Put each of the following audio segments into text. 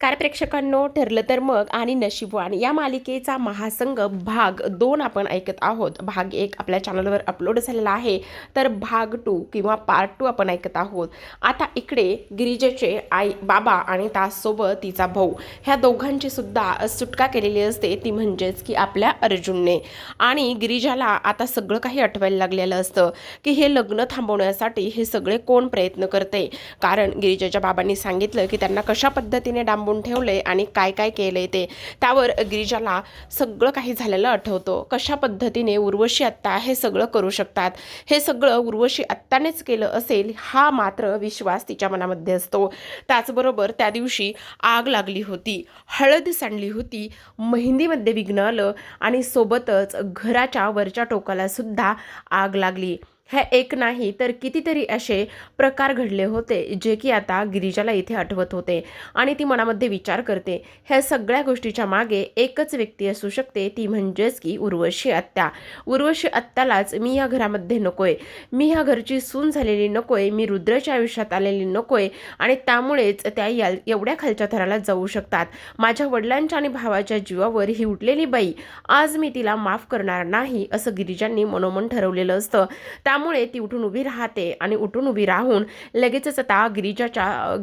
काय प्रेक्षकांनो, ठरलं तर मग आणि नशीबवान या मालिकेचा महासंग भाग 2 आपण ऐकत आहोत. भाग 1 आपल्या चॅनलवर अपलोड झालेला आहे, तर भाग 2 किंवा पार्ट 2 आपण ऐकत आहोत. आता इकडे गिरिजेचे आई बाबा आणि त्याचसोबत तिचा भाऊ ह्या दोघांची सुद्धा सुटका केलेली असते, ती म्हणजेच की आपल्या अर्जुनने. आणि गिरिजाला आता सगळं काही आठवायला लागलेलं असतं की हे लग्न थांबवण्यासाठी हे सगळे कोण प्रयत्न करते. कारण गिरिजाच्या बाबांनी सांगितलं की त्यांना कशा पद्धतीने डांबून ठेवलंय आणि काय काय केलंय ते. त्यावर गिरिजाला सगळं काही झालेलं आठवतं. कशा पद्धतीने उर्वशी आत्ता हे सगळं करू शकतात, हे सगळं उर्वशी आत्तानेच केलं असेल हा मात्र विश्वास तिच्या मनामध्ये असतो. त्याचबरोबर त्या दिवशी आग लागली होती, हळद सांडली होती, मेहंदीमध्ये विघ्न आलं आणि सोबतच घराच्या वरच्या टोकाला सुद्धा आग लागली. हे एक नाही तर कितीतरी असे प्रकार घडले होते जे की आता गिरिजाला इथे आठवत होते. आणि ती मनामध्ये विचार करते, ह्या सगळ्या गोष्टीच्या मागे एकच व्यक्ती असू शकते, ती म्हणजेच की उर्वशी आत्या. उर्वशी आत्यालाच मी या घरामध्ये नकोय, मी ह्या घरची सून झालेली नकोय, मी रुद्राच्या आयुष्यात आलेली नकोय आणि त्यामुळेच त्या एवढ्या खालच्या थराला जाऊ शकतात. माझ्या वडिलांच्या आणि भावाच्या जीवावर ही उठलेली बाई, आज मी तिला माफ करणार नाही असं गिरिजांनी मनोमन ठरवलेलं असतं. त्यामुळे ती उठून उभी राहते आणि उठून उभी राहून लगेचच आता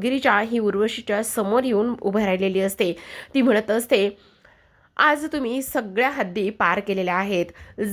गिरिजा ही उर्वशीच्या समोर येऊन उभं राहिलेली असते. ती म्हणत असते, आज तुम्ही सगळ्या हद्दी पार केलेल्या आहेत.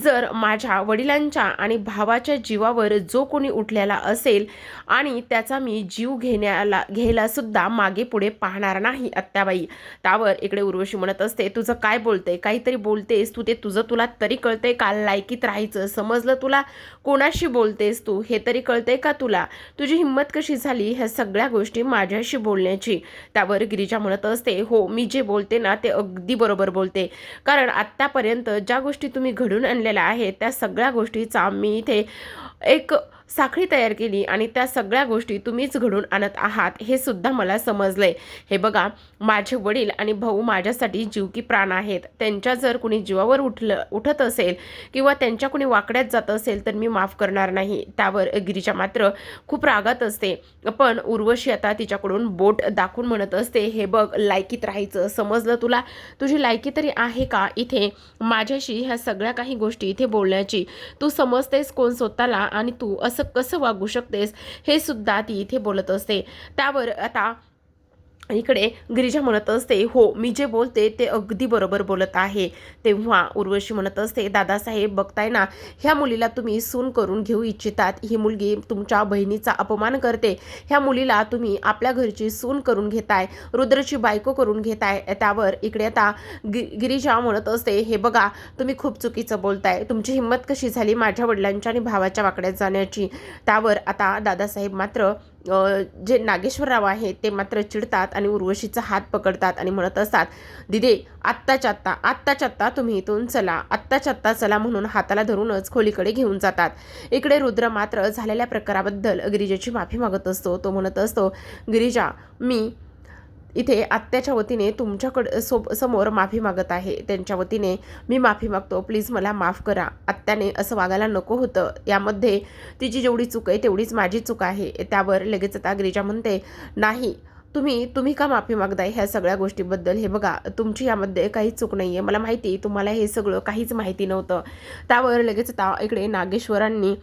जर माझ्या वडिलांच्या आणि भावाच्या जीवावर जो कोणी उठलेला असेल आणि त्याचा मी जीव घ्यायला सुद्धा मागे पुढे पाहणार नाही आत्याबाई. त्यावर इकडे उर्वशी म्हणत असते, तुझं काय बोलते, काहीतरी बोलतेस तू, ते तुला तरी कळतंय का लायकीत राहायचं? समजलं तुला? कोणाशी बोलतेस तू हे तरी कळतंय का तुला? तुझी हिंमत कशी झाली ह्या सगळ्या गोष्टी माझ्याशी बोलण्याची? त्यावर गिरिजा म्हणत असते, हो, मी जे बोलते ना ते अगदी बरोबर बोलते. कारण आत्तापर्यंत ज्या गोष्टी तुम्ही घडून आणलेल्या आहेत त्या सगळ्या गोष्टीचा मी इथे एक साखळी तयार केली आणि त्या सगळ्या गोष्टी तुम्हीच घडून आणत आहात हे सुद्धा मला समजलंय. हे बघा, माझे वडील आणि भाऊ माझ्यासाठी जीव की प्राण आहेत. त्यांच्या जर कुणी जीवावर उठत असेल किंवा त्यांच्या कुणी वाकड्यात जात असेल तर मी माफ करणार नाही. त्यावर गिरिजा मात्र खूप रागात असते. पण उर्वशी आता तिच्याकडून बोट दाखवून म्हणत असते, हे बघ, लायकीत राहायचं समजलं तुला? तुझी लायकी तरी आहे का इथे माझ्याशी ह्या सगळ्या काही गोष्टी इथे बोलण्याची? तू समजतेस कोण स्वतःला आणि तू असं कसं वागू शकतेस हे सुद्धा ती इथे बोलत असते. त्यावर आता इकडे गिरिजा म्हणत असते, हो, मी जे बोलते ते अगदी बरोबर बोलत आहे. तेव्हा उर्वशी म्हणत असते, दादासाहेब बघताय ना, ह्या मुलीला तुम्ही सून करून घेऊ इच्छितात. ही मुलगी तुमच्या बहिणीचा अपमान करते. ह्या मुलीला तुम्ही आपल्या घरची सून करून घेताय, रुद्रची बायको करून घेताय. त्यावर इकडे आता गिरिजा म्हणत असते, हे बघा, तुम्ही खूप चुकीचं बोलताय. तुमची हिंमत कशी झाली माझ्या वडिलांच्या आणि भावाच्या वाकड्यात जाण्याची? त्यावर आता दादासाहेब मात्र जे नागेश्वरराव आहेत ते मात्र चिडतात आणि उर्वशीचा हात पकडतात आणि म्हणत असतात, दिदे, आत्ताच्या आत्ता तुम्ही इथून चला, आत्ताच्या आत्ता चला म्हणून हाताला धरूनच खोलीकडे घेऊन जातात. इकडे रुद्र मात्र झालेल्या प्रकाराबद्दल गिरिजाची माफी मागत असतो. तो म्हणत असतो, गिरिजा, मी इथे आत्याच्या वतीने तुमच्याकडे समोर माफी मागत आहे. त्यांच्या वतीने मी माफी मागतो. प्लीज मला माफ करा. आत्याने असं वागायला नको होतं. यामध्ये तिची जेवढी चूक आहे तेवढीच माझी चूक आहे. त्यावर लगेच आता गिरिजा म्हणते, नाही, तुम्ही का माफी मागताय ह्या सगळ्या गोष्टीबद्दल? हे बघा, तुमची यामध्ये काहीच चूक नाही आहे. मला माहिती तुम्हाला हे सगळं काहीच माहिती नव्हतं. त्यावर लगेच आता इकडे नागेश्वरांनी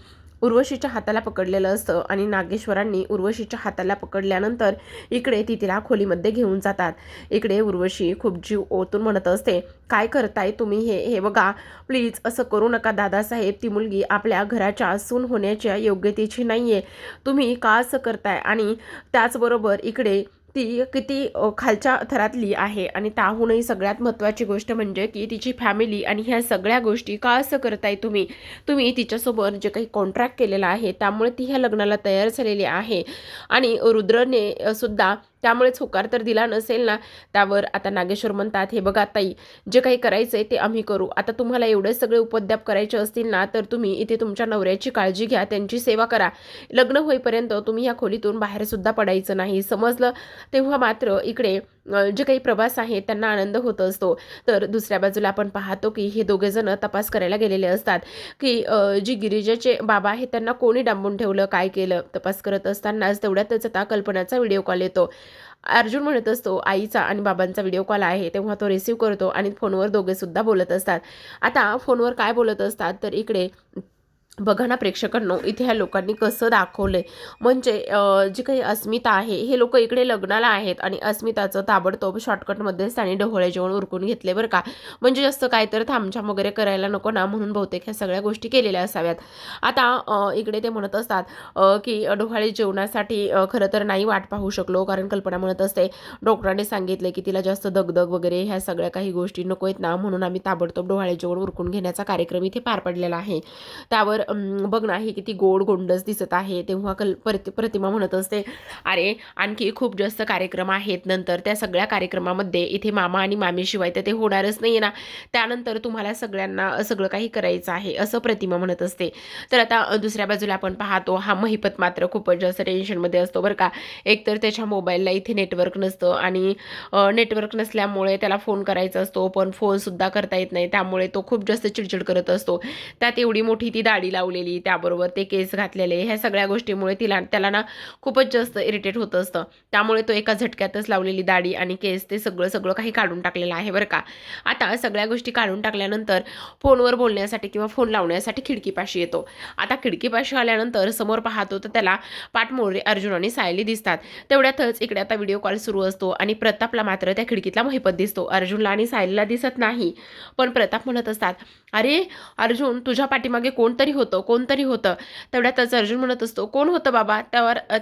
उर्वशीच्या हाताला पकडलेलं असतं आणि नागेश्वरांनी उर्वशीच्या हाताला पकडल्यानंतर इकडे ती तिला खोलीमध्ये घेऊन जातात. इकडे उर्वशी खूप जीव ओतून म्हणत असते, काय करताय तुम्ही हे बघा, प्लीज असं करू नका दादासाहेब. ती मुलगी आपल्या घराच्या सून होण्याच्या योग्यतेची नाही आहे. तुम्ही का असं करताय? आणि त्याचबरोबर इकडे ती किती खालच्या थरातली आहे आणि त्याहूनही सगळ्यात महत्त्वाची गोष्ट म्हणजे की तिची फॅमिली आणि ह्या सगळ्या गोष्टी का असं करताय तुम्ही तिच्यासोबत जे काही कॉन्ट्रॅक्ट केलेला आहे त्यामुळे ती ह्या लग्नाला तयार झालेली आहे आणि रुद्रने सुद्धा त्यामुळेच होकार तर दिला नसेल ना. त्यावर आता नागेश्वर म्हणतात, हे बघा ताई, जे काही करायचं आहे ते आम्ही करू. आता तुम्हाला एवढे सगळे उपद्व्याप करायचे असतील ना तर तुम्ही इथे तुमच्या नवऱ्याची काळजी घ्या, त्यांची सेवा करा. लग्न होईपर्यंत तुम्ही या खोलीतून बाहेर सुद्धा पडायचं नाही, समजलं? तेव्हा मात्र इकडे जे काही प्रवास आहे त्यांना आनंद होत असतो. तर दुसऱ्या बाजूला आपण पाहतो की हे दोघेजण तपास करायला गेलेले असतात की जी गिरिजाचे बाबा आहेत त्यांना कोणी डांबून ठेवलं, काय केलं. तपास करत असतानाच तेवढ्यातच आता कल्पनाचा व्हिडिओ कॉल येतो अर्जुन म्हणत असतो आईचा आणि बाबांचा व्हिडिओ कॉल आहे, तेव्हा तो रिसीव्ह करतो आणि फोनवर दोघेसुद्धा बोलत असतात. आता फोनवर काय बोलत असतात तर इकडे बघा ना प्रेक्षकांनो, इथे ह्या लोकांनी कसं दाखवलंय. म्हणजे जी काही अस्मिता आहे, हे लोक इकडे लग्नाला आहेत आणि अस्मिताचं ताबडतोब शॉर्टकटमध्येच त्यांनी ढोळे जेवण उरकून घेतले बरं का. म्हणजे जास्त काय तर थांबछाम वगैरे करायला नको ना, म्हणून बहुतेक ह्या सगळ्या गोष्टी केलेल्या असाव्यात. आता इकडे ते म्हणत असतात की डोहाळे जेवणासाठी खरं तर नाही वाट पाहू शकलो, कारण कल्पना म्हणत असते डॉक्टरांनी सांगितले की तिला जास्त दगदग वगैरे ह्या सगळ्या काही गोष्टी नको आहेत ना, म्हणून आम्ही ताबडतोब डोहाळे जेवण उरकून घेण्याचा कार्यक्रम इथे पार पडलेला आहे. त्यावर बघ ना ही किती गोड गोंडस दिसत आहे. तेव्हा प्रतिमा म्हणत असते अरे आणखी खूप जास्त कार्यक्रम आहेत नंतर, त्या सगळ्या कार्यक्रमामध्ये इथे मामा आणि मामीशिवाय तर ते होणारच नाही ना, त्यानंतर तुम्हाला सगळ्यांना सगळं काही करायचं आहे असं प्रतिमा म्हणत असते. तर आता दुसऱ्या बाजूला आपण पाहतो हा महिपत मात्र खूपच जास्त टेन्शनमध्ये असतो बरं का. एकतर त्याच्या मोबाईलला इथे नेटवर्क नसतं आणि नेटवर्क नसल्यामुळे त्याला फोन करायचा असतो, पण फोनसुद्धा करता येत नाही, त्यामुळे तो खूप जास्त चिडचिड करत असतो. त्यात एवढी मोठी ती दाढी लावलेली, त्याबरोबर ते केस घातलेले, ह्या सगळ्या गोष्टीमुळे त्याला ना खूपच जास्त इरिटेट होत असतं. त्यामुळे तो एका झटक्यातच लावलेली दाढी आणि केस ते सगळं काही काढून टाकलेलं आहे बरं का. आता सगळ्या गोष्टी काढून टाकल्यानंतर फोनवर बोलण्यासाठी किंवा फोन लावण्यासाठी खिडकीपाशी येतो. आता खिडकीपाशी आल्यानंतर समोर पाहतो तर त्याला पाठमोरे अर्जुन आणि सायली दिसतात. तेवढ्यातच इकडे आता व्हिडिओ कॉल सुरू असतो आणि प्रतापला मात्र त्या खिडकीतला महिपत दिसतो. अर्जुनला आणि सायलीला दिसत नाही. पण प्रताप म्हणत असतात अरे अर्जुन तुझ्या पाठीमागे कोणतरी होतं. तेवढ्यातच अर्जुन म्हणत असतो कोण होतं बाबा.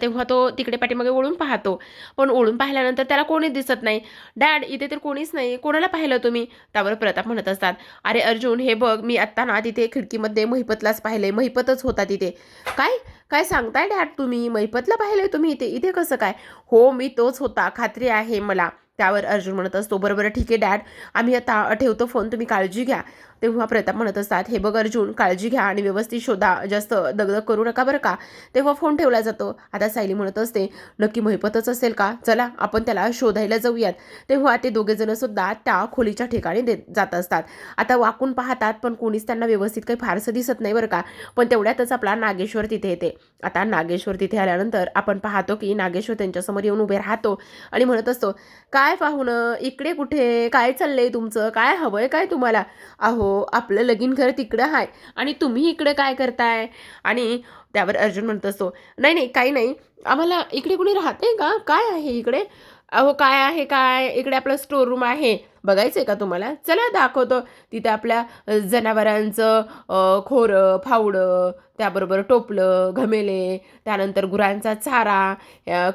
तेव्हा तो तिकडे पाठीमागे वळून पाहतो, पण वळून पाहिल्यानंतर त्याला कोणीच दिसत नाही. डॅड इथे तर कोणीच नाही, कोणाला पाहिलं तुम्ही. त्यावर प्रताप म्हणत असतात अरे अर्जुन हे बघ, मी आत्ता ना तिथे खिडकीमध्ये महिपतलाच पाहिलंय, महिपतच होता तिथे. काय काय सांगताय डॅड तुम्ही, महिपतला पाहिलंय तुम्ही इथे इथे कसं काय. हो मी तोच होता, खात्री आहे मला. त्यावर अर्जुन म्हणत असतो बरं ठीक आहे डॅड, आम्ही आता ठेवतो फोन, तुम्ही काळजी घ्या. तेव्हा प्रताप म्हणत असतात हे बघ अर्जुन काळजी घ्या आणि व्यवस्थित शोधा, जास्त दगदग करू नका बरं का. तेव्हा फोन ठेवला जातो. आता सायली म्हणत असते नक्की महिपतच असेल का, चला आपण त्याला शोधायला जाऊयात. तेव्हा ते दोघेजण सुद्धा त्या खोलीच्या ठिकाणी जात असतात. आता वाकून पाहतात पण कोणीच त्यांना व्यवस्थित काही फारसं दिसत नाही बरं का. पण तेवढ्यातच आपला नागेश्वर तिथे येते. आता नागेश्वर तिथे आल्यानंतर आपण पाहतो की नागेश्वर त्यांच्यासमोर येऊन उभे राहतो आणि म्हणत असतो काय पाहुणं इकडे कुठे, काय चाललंय तुमचं, काय हवंय काय तुम्हाला. अहो आपलं लगीन घर तिकडं आहे आणि तुम्ही इकडे काय करताय. आणि त्यावर अर्जुन म्हणत असतो नाही काही नाही, आम्हाला इकडे कुणी राहते का, काय आहे इकडे. अहो काय आहे काय, इकडे आपलं स्टोर रूम आहे, बघायचं आहे का तुम्हाला, चला दाखवतो. तिथे आपल्या जनावरांचं खोरं फावडं, त्याबरोबर टोपलं घमेले, त्यानंतर गुरांचा चारा,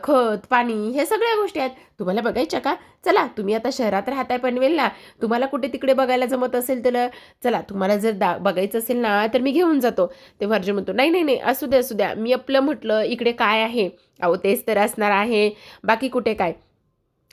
खत पाणी, हे सगळ्या गोष्टी आहेत, तुम्हाला बघायच्या का. चला तुम्ही आता शहरात राहताय पनवेलला, तुम्हाला कुठे तिकडे बघायला जमत असेल तर चला, तुम्हाला जर बघायचं असेल ना तर मी घेऊन जातो. तेव्हा अर्जुन म्हणतो नाही असू द्या, मी आपलं म्हटलं इकडे काय आहे. अहो तेच तर असणार आहे, बाकी कुठे काय.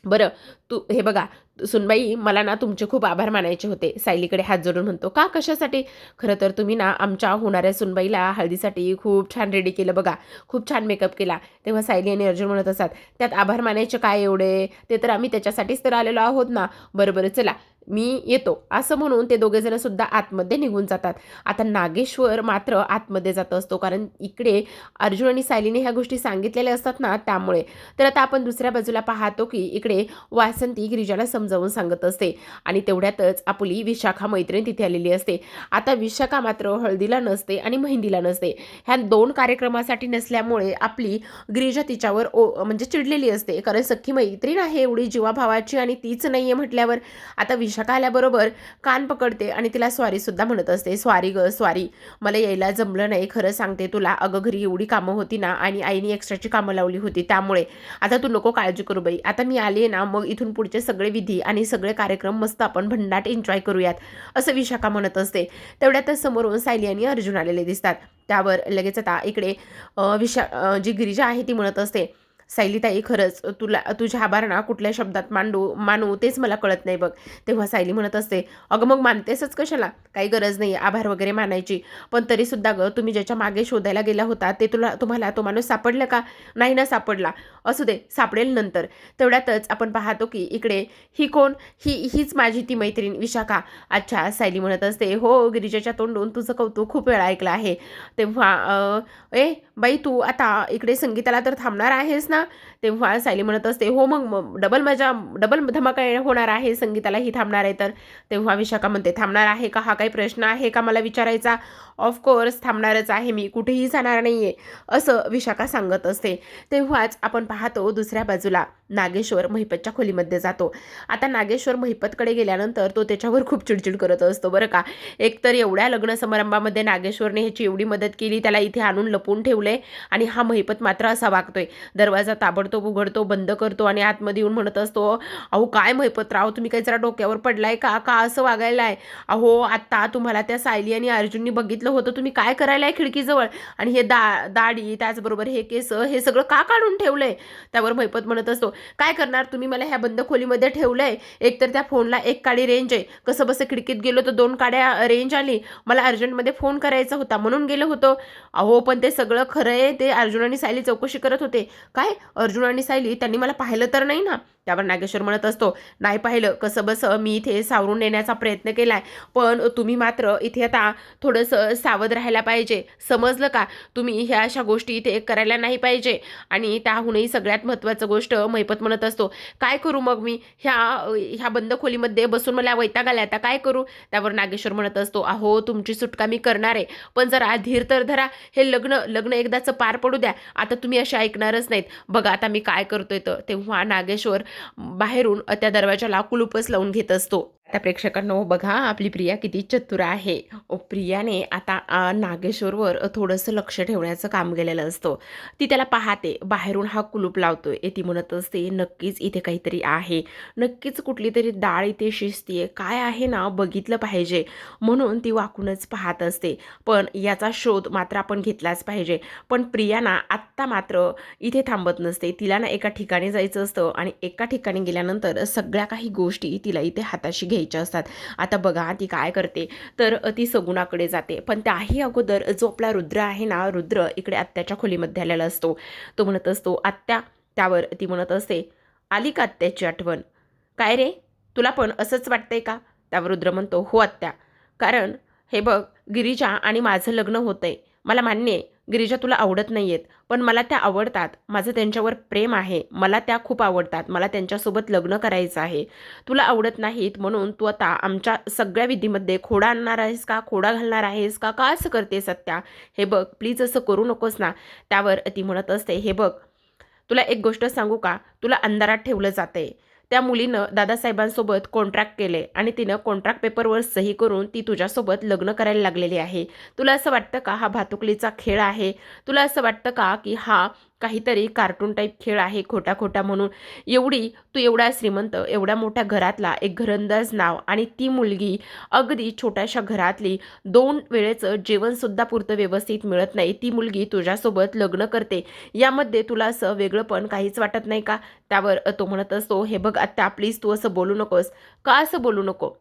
बरं तू हे बघा सुनबाई, मला ना तुमचे खूप आभार मानायचे होते. सायलीकडे हात जोडून म्हणतो का कशासाठी. खरं तर तुम्ही ना आमच्या होणाऱ्या सुनबाईला हळदीसाठी खूप छान रेडी केलं बघा, खूप छान मेकअप केला. तेव्हा सायली आणि अर्जुन म्हणत असतात त्यात आभार मानायचे काय एवढे, ते तर आम्ही त्याच्यासाठीच तर आलेलो आहोत ना. बरं चला मी येतो असं म्हणून ते दोघेजण सुद्धा आतमध्ये निघून जातात. आता नागेश्वर मात्र आतमध्ये जात असतो, कारण इकडे अर्जुन आणि सायलीने ह्या गोष्टी सांगितलेल्या असतात ना त्यामुळे. तर आता आपण दुसऱ्या बाजूला पाहतो की इकडे वासंती गिरिजाला समजावून सांगत असते आणि तेवढ्यातच आपली विशाखा मैत्रीण तिथे आलेली असते. आता विशाखा मात्र हळदीला नसते आणि मेहंदीला नसते. ह्या दोन कार्यक्रमासाठी नसल्यामुळे आपली गिरिजा तिच्यावर म्हणजे चिडलेली असते, कारण सख्खी मैत्रीण आहे एवढी जीवाभावाची आणि तीच नाही आहे म्हटल्यावर. आता विशाखा आल्याबरोबर कान पकडते आणि तिला स्वारीसुद्धा म्हणत असते स्वारी ग स्वारी, मला यायला जमलं नाही, खरं सांगते तुला. अगं घरी एवढी कामं होती ना आणि आईने एक्स्ट्राची कामं लावली होती, त्यामुळे आता तू नको काळजी करू बाई. आता मी आली ना, मग इथून पुढचे सगळे विधी आणि सगळे कार्यक्रम मस्त आपण भन्नाट एन्जॉय करूयात असं विशाखा म्हणत असते. तेवढ्यातच समोरून सायली आणि अर्जुन आलेले दिसतात. त्यावर लगेच आता इकडे जी गिरिजा आहे ती म्हणत असते सायलीताई खरंच तुझ्या आभार ना कुठल्या शब्दात मानू तेच मला कळत नाही बघ. तेव्हा सायली म्हणत असते अगं मग मानतेसच कशाला, काही गरज नाही आभार वगैरे मानायची. पण तरीसुद्धा गं तुम्ही ज्याच्या मागे शोधायला गेला होता ते तुम्हाला तो माणूस सापडला का. नाही ना सापडला, असू दे सापडेल नंतर. तेवढ्यातच आपण पाहतो की इकडे ही कोण, हीच माझी ती मैत्रीण विशाखा. अच्छा सायली म्हणत असते हो गिरिजाच्या तोंडून तुझं कौतुक खूप वेळा ऐकलं आहे. तेव्हा बाई तू आता इकडे संगीताला तर थांबणार आहेस ना. तेव्हा सायली म्हणत असते, हो मग डबल मजा, डबल धमाका होणार आहे, संगीतालाही थांबणार आहे तर. तेव्हा विशाखा म्हणते, थांबणार आहे का, हा काही प्रश्न आहे का मला विचारायचा? ऑफकोर्स थांबणारच आहे, मी कुठेही जाणार नाही आहे, असं विशाखा सांगत असते. तेव्हाच आपण पाहतो दुसऱ्या बाजूला नागेश्वर महिपतच्या खोलीमध्ये जातो. आता नागेश्वर महिपतकडे गेल्यानंतर तो त्याच्यावर खूप चिडचिड करत असतो बरं का. एकतर एवढ्या लग्न समारंभामध्ये नागेश्वरने ह्याची एवढी मदत केली, त्याला इथे आणून लपवून ठेवले, आणि हा महिपत मात्र असा वागतोय. दरवाजा ताबडतोब उघडतो, बंद करतो आणि आतमध्ये येऊन म्हणत असतो, अहो काय महिपतराव, तुम्ही काही जरा डोक्यावर पडलाय का, का असं वागायला आहे? अहो आत्ता तुम्हाला त्या सायली आणि अर्जुननी बघितलं होतं, तुम्ही काय करायला आहे खिडकीजवळ, आणि हे दाढी त्याचबरोबर हे केस हे सगळं का काढून ठेवलंय? त्यावर महिपत म्हणत असतो, काय करणार, तुम्ही मला ह्या बंद खोलीमध्ये ठेवलंय, एकतर त्या फोनला एक काडी रेंज आहे, कसं बसं खिडकीत गेलो तर 2 काड्या रेंज आली, मला अर्जंटमध्ये फोन करायचा होता म्हणून गेलो होतो. अहो पण ते सगळं खरं आहे, ते अर्जुन आणि सायली चौकशी करत होते. काय अर्जुन आणि सायली, त्यांनी मला पाहिलं तर नाही ना? त्यावर नागेश्वर म्हणत असतो, नाही पाहिलं, कसं बसं मी इथे सावरून नेण्याचा प्रयत्न केलाय, पण तुम्ही मात्र इथे आता थोडंसं सावध राहायला पाहिजे, समजलं का? तुम्ही ह्या अशा गोष्टी इथे करायला नाही पाहिजे. आणि त्याहूनही सगळ्यात महत्त्वाचं गोष्ट महिपत म्हणत असतो, काय करू मग मी ह्या ह्या बंद खोलीमध्ये बसून मला वैताग आलाय, आता काय करू? त्यावर नागेश्वर म्हणत असतो, अहो तुमची सुटका मी करणार आहे, पण जरा धीर तर धरा, हे लग्न एकदाचं पार पडू द्या, आता तुम्ही असे ऐकणारच नाहीत, बघा आता मी काय करतोय तर. तेव्हा नागेश्वर बाहेरून त्या दरवाजाला कुलूपच लावून घेत असतो. आता प्रेक्षकांनो बघा, आपली प्रिया किती चतुर आहे. प्रियाने आता नागेश्वरवर थोडंसं लक्ष ठेवण्याचं काम केलेलं असतं. ती त्याला पाहते, बाहेरून हा कुलूप लावतोय, ती म्हणत असते, नक्कीच इथे काहीतरी आहे, नक्कीच कुठली तरी डाळ इथे शिजतीये, काय आहे ना बघितलं पाहिजे, म्हणून ती वाकूनच पाहत असते. पण याचा शोध मात्र आपण घेतलाच पाहिजे. पण प्रिया ना आत्ता मात्र इथे थांबत नसते, तिला ना एका ठिकाणी जायचं असतं, आणि एका ठिकाणी गेल्यानंतर सगळ्या काही गोष्टी तिला इथे हाताशी घ्यायच्या असतात. आता बघा ती काय करते, तर ती सगुणाकडे जाते, पण त्याही अगोदर जो आपला रुद्र आहे ना, रुद्र इकडे आत्याच्या खोलीमध्ये आलेला असतो. तो म्हणत असतो, आत्या. त्यावर ती म्हणत असते, आली का आत्याची आठवण? काय रे, तुला पण असंच वाटतंय का? त्यावर रुद्र म्हणतो, हो आत्या, कारण हे बघ, गिरिजा आणि माझं लग्न होतंय, मला मान्य आहे गिरिजा तुला आवडत नाही आहेत, पण मला त्या आवडतात, माझं त्यांच्यावर प्रेम आहे, मला त्या खूप आवडतात, मला त्यांच्यासोबत लग्न करायचं आहे. तुला आवडत नाहीत म्हणून तू आता आमच्या सगळ्या विधीमध्ये खोडा आणणार आहेस का, खोडा घालणार आहेस का, का असं करतेस आत्या? हे बघ प्लीज असं करू नकोस ना. त्यावर ती म्हणत असते, हे बघ तुला एक गोष्ट सांगू का, तुला अंधारात ठेवलं जाते. त्या मुलीनं दादासाहेबांसोबत कॉन्ट्रॅक्ट केले, आणि तिनं कॉन्ट्रॅक्ट पेपरवर सही करून ती तुझ्यासोबत लग्न करायला लागलेली आहे. तुला असं वाटतं का हा भातुकलीचा खेळ आहे? तुला असं वाटतं का की हा काहीतरी कार्टून टाईप खेळ आहे खोटा खोटा म्हणून? तू एवढा श्रीमंत, एवढ्या मोठ्या घरातला एक घरंदाज नाव, आणि ती मुलगी अगदी छोट्याशा घरातली, 2 वेळेचं जेवणसुद्धा पुरतं व्यवस्थित मिळत नाही, ती मुलगी तुझ्यासोबत लग्न करते, यामध्ये तुला असं वेगळंपण काहीच वाटत नाही का? त्यावर तो म्हणत असतो, हे बघ आत्या प्लीज तू असं बोलू नकोस. का असं बोलू नको?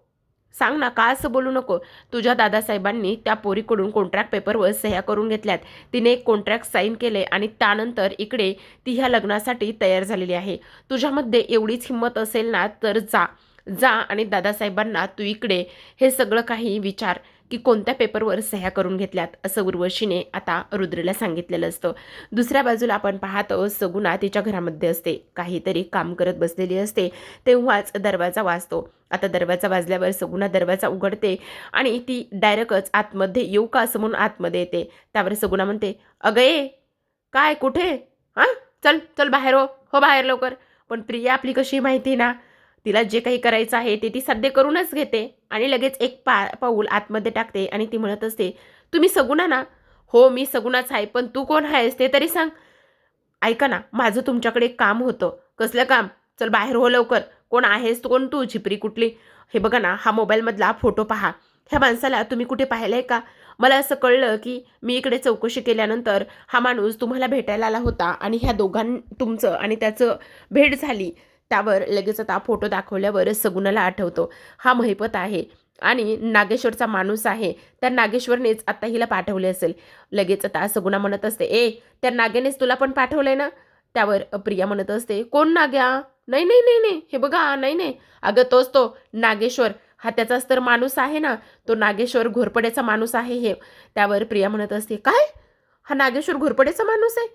सांग ना, का असं बोलू नको? तुझ्या दादासाहेबांनी त्या पोरीकडून कॉन्ट्रॅक्ट पेपरवर सह्या करून घेतल्यात, तिने एक कॉन्ट्रॅक्ट साईन केले, आणि त्यानंतर इकडे ती ह्या लग्नासाठी तयार झालेली आहे. तुझ्यामध्ये एवढीच हिंमत असेल ना तर जा जा आणि दादासाहेबांना तू इकडे हे सगळं काही विचार की कोणत्या पेपरवर सह्या करून घेतल्यात, असं उर्वशीने आता रुद्रला सांगितलेलं असतं. दुसऱ्या बाजूला आपण पाहतो सगुणा तिच्या घरामध्ये असते, काहीतरी काम करत बसलेली असते. तेव्हाच दरवाजा वाजतो. आता दरवाजा वाजल्यावर सगुणा दरवाजा उघडते, आणि ती डायरेक्टच आतमध्ये येऊ का असं म्हणून आतमध्ये येते. त्यावर सगुणा म्हणते, अगं ये, काय कुठे? हां, चल चल बाहेर, हो बाहेर लवकर. पण प्रिया आपली कशी माहिती ना, तिला जे काही करायचं आहे ते ती सध्या करूनच घेते, आणि लगेच एक पाऊल आतमध्ये टाकते, आणि ती म्हणत असते, तुम्ही सगुणा ना? हो मी सगुणाच आहे, पण तू कोण आहेस ते तरी सांग. ऐका ना, माझं तुमच्याकडे एक काम होतं. कसलं काम? चल बाहेर हो लवकर. कोण आहेस तू, कोण तू, झिपरी कुठली? हे बघा ना, हा मोबाईलमधला फोटो पहा, ह्या माणसाला तुम्ही कुठे पाहिलंय का? मला असं कळलं की मी इकडे चौकशी केल्यानंतर हा माणूस तुम्हाला भेटायला आला होता, आणि ह्या तुमचं आणि त्याचं भेट झाली. त्यावर लगेच आता फोटो दाखवल्यावर सगुणाला आठवतो, हा महिपत आहे आणि नागेश्वरचा माणूस आहे, त्या नागेश्वरनेच आता हिला पाठवले असेल. लगेच आता सगुणा म्हणत असते, ए त्या नागेनेच तुला पण पाठवलंय ना? त्यावर प्रिया म्हणत असते, कोण नाग्या? नाही नाही नाही नाही, हे बघा, नाही नाही, अगं तोच तो नागेश्वर, हा त्याचाच तर माणूस आहे ना, तो नागेश्वर घोरपड्याचा माणूस आहे हे. त्यावर प्रिया म्हणत असते, काय? हा नागेश्वर घोरपड्याचा माणूस आहे?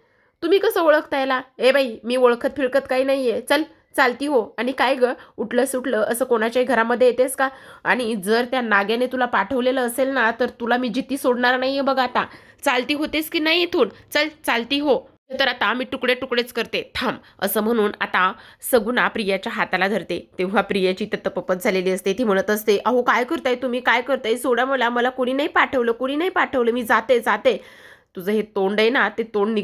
तुम्ही कसं ओळखता याला? ए बाई, मी ओळखत फिरकत काही नाहीये, चल चालती हो. आणि काय ग, उठलं सुटलं असं कोणाच्याही घरामध्ये येतेस का? आणि जर त्या नाग्याने तुला पाठवलेलं असेल ना, तर तुला मी जिती सोडणार नाहीये बघ आता. चालती होतेस की नाही इथून? चल चालती हो. तर आता मी तुकडे तुकडेच करते, थांब. असं म्हणून आता सगुणा प्रियाच्या हाताला धरते. तेव्हा प्रियाची तत्पपत झालेली असते. ती म्हणत असते, अहो काय करताय तुम्ही, काय करताय, सोडा मला, मला कोणी नाही पाठवलं, कोणी नाही पाठवलं, मी जाते जाते. तुझं हे तोंड आहे ना, ते तोंड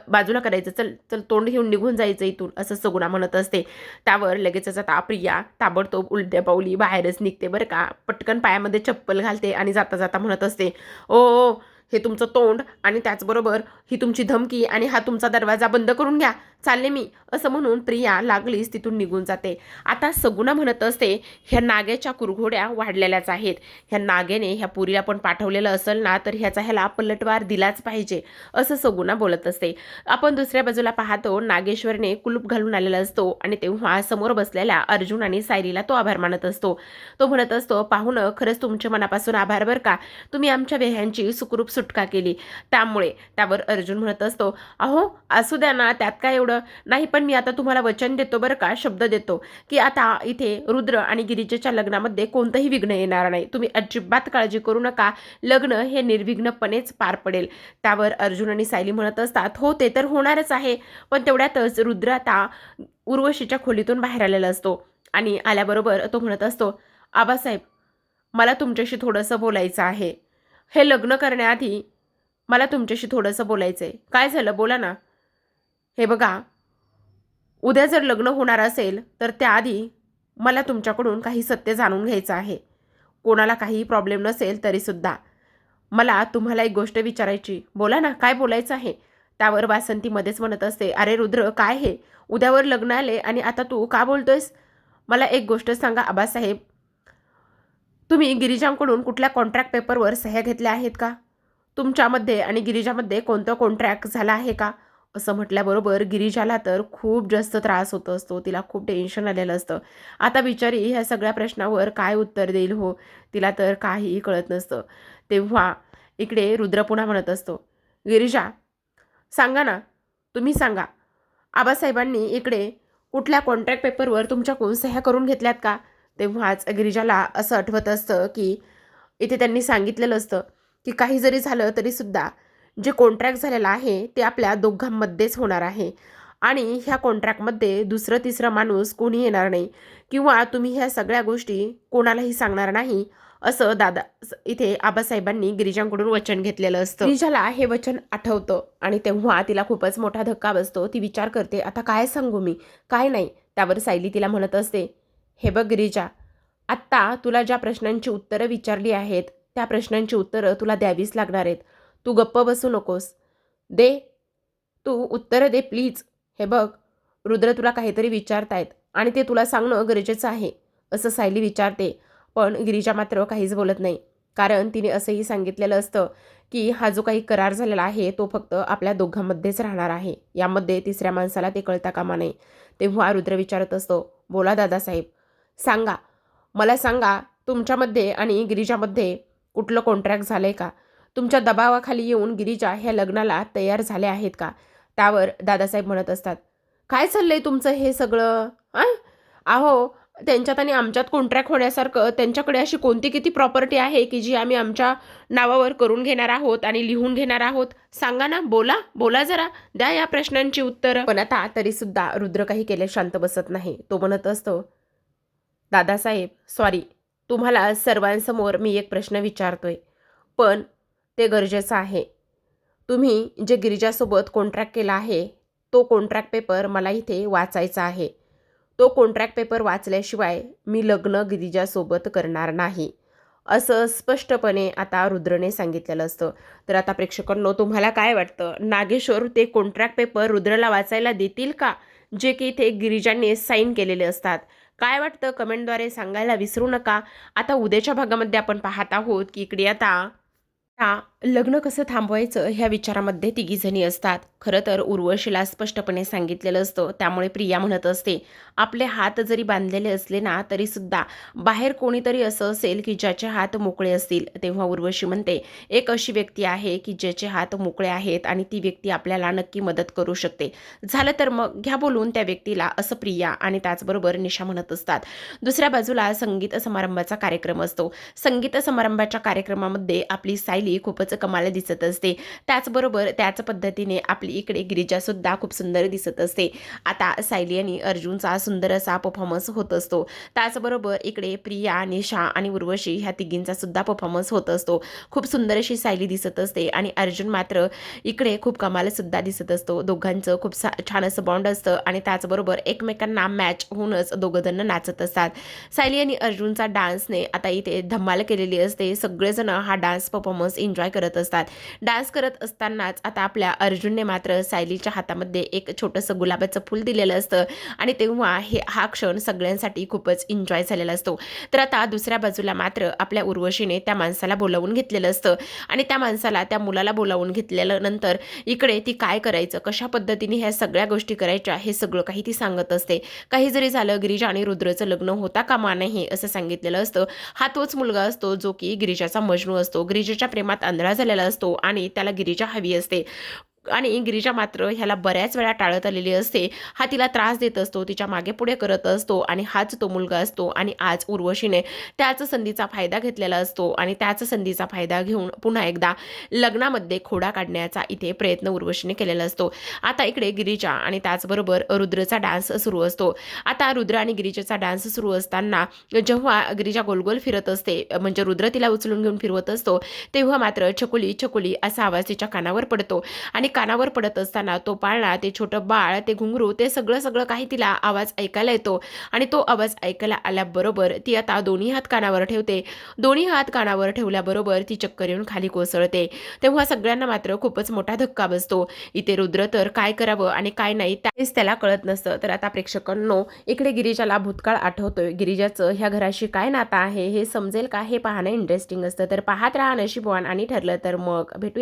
बाजूला करायचं, चल चल तोंड घेऊन निघून जायचं इथून, असं सगुणा म्हणत असते. त्यावर लगेचच आता प्रिया ताबडतोब उलट्या पावली बाहेरच निघते बरं का. पटकन पायामध्ये चप्पल घालते आणि जाता जाता म्हणत असते, ओ हे तुमचं तोंड आणि त्याचबरोबर ही तुमची धमकी आणि हा तुमचा दरवाजा बंद करून घ्या, चालले मी. असं म्हणून प्रिया लागलीच तिथून निघून जाते. आता सगुणा म्हणत असते, ह्या नाग्याच्या कुरघोड्या वाढलेल्याच आहेत. ह्या नाग्याने ह्या पुरीला पण पाठवलेलं असेल ना, तर ह्याला पलटवार दिलाच पाहिजे, असं सगुणा बोलत असते. आपण दुसऱ्या बाजूला पाहतो, नागेश्वरने कुलूप घालून आलेला असतो आणि तेव्हा समोर बसलेल्या अर्जुन आणि सायलीला तो आभार मानत असतो. तो म्हणत असतो, पाहुणं खरंच तुमचे मनापासून आभार बरं का, तुम्ही आमच्या वेह्यांची सुखरूप सुटका केली. त्यामुळे त्यावर अर्जुन म्हणत असतो, अहो असू द्या ना, त्यात काय एवढं नाही, पण मी आता तुम्हाला वचन देतो बरं का, शब्द देतो की आता इथे रुद्र आणि गिरिजेच्या लग्नामध्ये कोणतंही विघ्न येणार नाही. तुम्ही अजिबात काळजी करू नका, लग्न हे निर्विघ्नपणेच पार पडेल. त्यावर अर्जुन आणि सायली म्हणत असतात, हो ते तर होणारच आहे. पण तेवढ्यातच रुद्र आता उर्वशीच्या खोलीतून बाहेर आलेला असतो आणि आल्याबरोबर तो म्हणत असतो, आबासाहेब मला तुमच्याशी थोडंसं बोलायचं आहे. हे लग्न करण्याआधी मला तुमच्याशी थोडंसं बोलायचं आहे. काय झालं, बोला ना. हे बघा, उद्या जर लग्न होणार असेल तर त्याआधी मला तुमच्याकडून काही सत्य जाणून घ्यायचं आहे. कोणाला काही प्रॉब्लेम नसेल तरीसुद्धा मला तुम्हाला एक गोष्ट विचारायची. बोला ना, काय बोलायचं आहे. त्यावर वासंती मध्येच म्हणत असते, अरे रुद्र, काय हे, उद्यावर लग्न आले आणि आता तू का बोलतोयस. मला एक गोष्ट सांगा आबासाहेब, तुम्ही गिरिजांकडून कुठल्या कॉन्ट्रॅक्ट पेपरवर सह्या घेतल्या आहेत का? तुमच्यामध्ये आणि गिरिजामध्ये कोणतं कॉन्ट्रॅक्ट झाला आहे का? असं म्हटल्याबरोबर गिरिजाला तर खूप जास्त त्रास होत असतो. तिला खूप टेन्शन आलेलं असतं. आता बिचारी ह्या सगळ्या प्रश्नावर काय उत्तर देईल हो, तिला तर काहीही कळत नसतं. तेव्हा इकडे रुद्र पुन्हा म्हणत असतो, गिरिजा सांगा ना, तुम्ही सांगा. आबासाहेबांनी इकडे कुठल्या कॉन्ट्रॅक्ट पेपरवर तुमच्याकडून सह्या करून घेतल्यात का? तेव्हाच गिरिजाला असं आठवत असतं की इथे त्यांनी सांगितलेलं असतं की काही जरी झालं तरीसुद्धा जे कॉन्ट्रॅक्ट झालेलं आहे ते आपल्या दोघांमध्येच होणार आहे आणि ह्या कॉन्ट्रॅक्टमध्ये दुसरं तिसरं माणूस कोणी येणार नाही किंवा तुम्ही ह्या सगळ्या गोष्टी कोणालाही सांगणार नाही, असं इथे आबासाहेबांनी गिरिजांकडून वचन घेतलेलं असतं. गिरिजाला हे वचन आठवतं आणि तेव्हा तिला खूपच मोठा धक्का बसतो. ती विचार करते, आता काय सांगू मी, काय नाही. त्यावर सायली तिला म्हणत असते, हे बघ गिरिजा, आत्ता तुला ज्या प्रश्नांची उत्तरं विचारली आहेत त्या प्रश्नांची उत्तरं तुला द्यावीच लागणार आहेत. तू गप्प बसू नकोस, दे, तू उत्तरं दे प्लीज. हे बघ रुद्र, तुला काहीतरी विचारतायत आणि ते तुला सांगणं गरजेचं आहे, असं सायली विचारते. पण गिरिजा मात्र काहीच बोलत नाही, कारण तिने असंही सांगितलेलं असतं की हा जो काही करार झालेला आहे तो फक्त आपल्या दोघांमध्येच राहणार आहे, यामध्ये तिसऱ्या माणसाला ते कळता कामा नये. तेव्हा रुद्र विचारत असतो, बोला दादासाहेब, सांगा, मला सांगा, तुमच्यामध्ये आणि गिरिजामध्ये कुठलं कॉन्ट्रॅक्ट झालं आहे का? तुमच्या दबावाखाली येऊन गिरिजा ह्या लग्नाला तयार झाल्या आहेत का? त्यावर दादासाहेब म्हणत असतात, काय चाललंय तुमचं हे सगळं? अहो, त्यांच्यात आणि आमच्यात कॉन्ट्रॅक्ट होण्यासारखं त्यांच्याकडे अशी कोणती किती प्रॉपर्टी आहे की जी आम्ही आमच्या नावावर करून घेणार आहोत आणि लिहून घेणार आहोत? सांगा ना, बोला बोला, जरा द्या या प्रश्नांची उत्तरं. पण आता तरीसुद्धा रुद्र काही केले शांत बसत नाही. तो म्हणत असतो, दादासाहेब सॉरी, तुम्हाला सर्वांसमोर मी एक प्रश्न विचारतोय, पण ते गरजेचं आहे. तुम्ही जे गिरिजासोबत कॉन्ट्रॅक्ट केला आहे तो कॉन्ट्रॅक्ट पेपर मला इथे वाचायचा आहे. तो कॉन्ट्रॅक्ट पेपर वाचल्याशिवाय मी लग्न गिरिजासोबत करणार नाही, असं स्पष्टपणे आता रुद्रने सांगितलेलं असतं. तर आता प्रेक्षकांनो, तुम्हाला काय वाटतं, नागेश्वर ते कॉन्ट्रॅक्ट पेपर रुद्रला वाचायला देतील का, जे की इथे गिरिजांनी साईन केलेले असतात? काय वाटतं कमेंटद्वारे सांगायला विसरू नका. आता उद्याच्या भागामध्ये आपण पाहत आहोत की इकडे आता लग्न कसं थांबवायचं ह्या विचारामध्ये तिघीजणी असतात. खरं तर उर्वशीला स्पष्टपणे सांगितलेलं असतं. त्यामुळे प्रिया म्हणत असते, आपले हात जरी बांधलेले असले ना तरीसुद्धा बाहेर कोणीतरी असं असेल की ज्याचे हात मोकळे असतील. तेव्हा उर्वशी म्हणते, एक अशी व्यक्ती आहे की ज्याचे हात मोकळे आहेत आणि ती व्यक्ती आपल्याला नक्की मदत करू शकते. झालं तर मग घ्या बोलून त्या व्यक्तीला, असं प्रिया आणि त्याचबरोबर निशा म्हणत असतात. दुसऱ्या बाजूला संगीत समारंभाचा कार्यक्रम असतो. संगीत समारंभाच्या कार्यक्रमामध्ये आपली सायली खूपच कमाल दिसत असते. त्याचबरोबर त्याच पद्धतीने आपली इकडे गिरिजासुद्धा खूप सुंदर दिसत असते. आता सायली आणि अर्जुनचा सुंदर असा परफॉर्मन्स होत असतो. त्याचबरोबर इकडे प्रिया, निशा आणि उर्वशी ह्या तिघींचा सुद्धा परफॉर्मन्स होत असतो. खूप सुंदर अशी सायली दिसत असते आणि अर्जुन मात्र इकडे खूप कमाल सुद्धा दिसत असतो. दोघांचं खूप छान असं बॉन्ड असतं आणि त्याचबरोबर एकमेकांना मॅच होऊनच दोघंजण नाचत असतात. सायली आणि अर्जुनचा डान्सने आता इथे धमाल केलेली असते. सगळेजण हा डान्स परफॉर्मन्स एन्जॉय करत असतात. डान्स करत असतानाच आता आपल्या अर्जुनने मात्र सायलीच्या हातामध्ये एक छोटंसं गुलाबाचं फूल दिलेलं असतं आणि तेव्हा हा क्षण सगळ्यांसाठी खूपच एन्जॉय झालेला असतो. तर आता दुसऱ्या बाजूला मात्र आपल्या उर्वशीने त्या माणसाला बोलावून घेतलेलं असतं आणि त्या माणसाला, त्या मुलाला बोलावून घेतल्यानंतर इकडे ती काय करायचं, कशा पद्धतीने ह्या सगळ्या गोष्टी करायच्या हे सगळं काही ती सांगत असते. काही जरी झालं गिरिजा आणि रुद्रचं लग्न होता कामा नये असं सांगितलेलं असतं. हा तोच मुलगा असतो जो की गिरिजाचा मजनू असतो. गिरिजाच्या प्रेमात आंधळा झालेला असतो आणि त्याला गिरिजा हवी असते आणि गिरिजा मात्र ह्याला बऱ्याच वेळा टाळत आलेली असते. हा तिला त्रास देत असतो, तिच्या मागे पुढे करत असतो आणि हाच तो मुलगा असतो आणि आज उर्वशीने त्याच संधीचा फायदा घेतलेला असतो आणि त्याच संधीचा फायदा घेऊन पुन्हा एकदा लग्नामध्ये खोडा काढण्याचा इथे प्रयत्न उर्वशीने केलेला असतो. आता इकडे गिरिजा आणि त्याचबरोबर रुद्रचा डान्स सुरू असतो. आता रुद्र आणि गिरिजाचा डान्स सुरू असताना जेव्हा गिरिजा गोलगोल फिरत असते, म्हणजे रुद्र तिला उचलून घेऊन फिरवत असतो, तेव्हा मात्र छकुली छकुली असा आवाज तिच्या कानावर पडतो आणि कानावर पडत असताना तो पाळणा, ते छोटं बाळ, ते घुंगरू, ते सगळं काही तिला आवाज ऐकायला येतो आणि तो आवाज ऐकायला आल्याबरोबर ती आता दोन्ही हात कानावर ठेवते. दोन्ही हात कानावर ठेवल्याबरोबर ती चक्कर येऊन खाली कोसळते. तेव्हा सगळ्यांना मात्र खूपच मोठा धक्का बसतो. इथे रुद्र तर काय करावं आणि काय नाही त्याच त्याला कळत नसतं. तर आता प्रेक्षकांनो, इकडे गिरिजाला भूतकाळ आठवतोय. गिरिजाचं ह्या घराशी काय नातं आहे हे समजेल का, हे पाहणं इंटरेस्टिंग असतं. तर पाहत राहा नशीबवान आणि ठरलं तर मग भेटूया.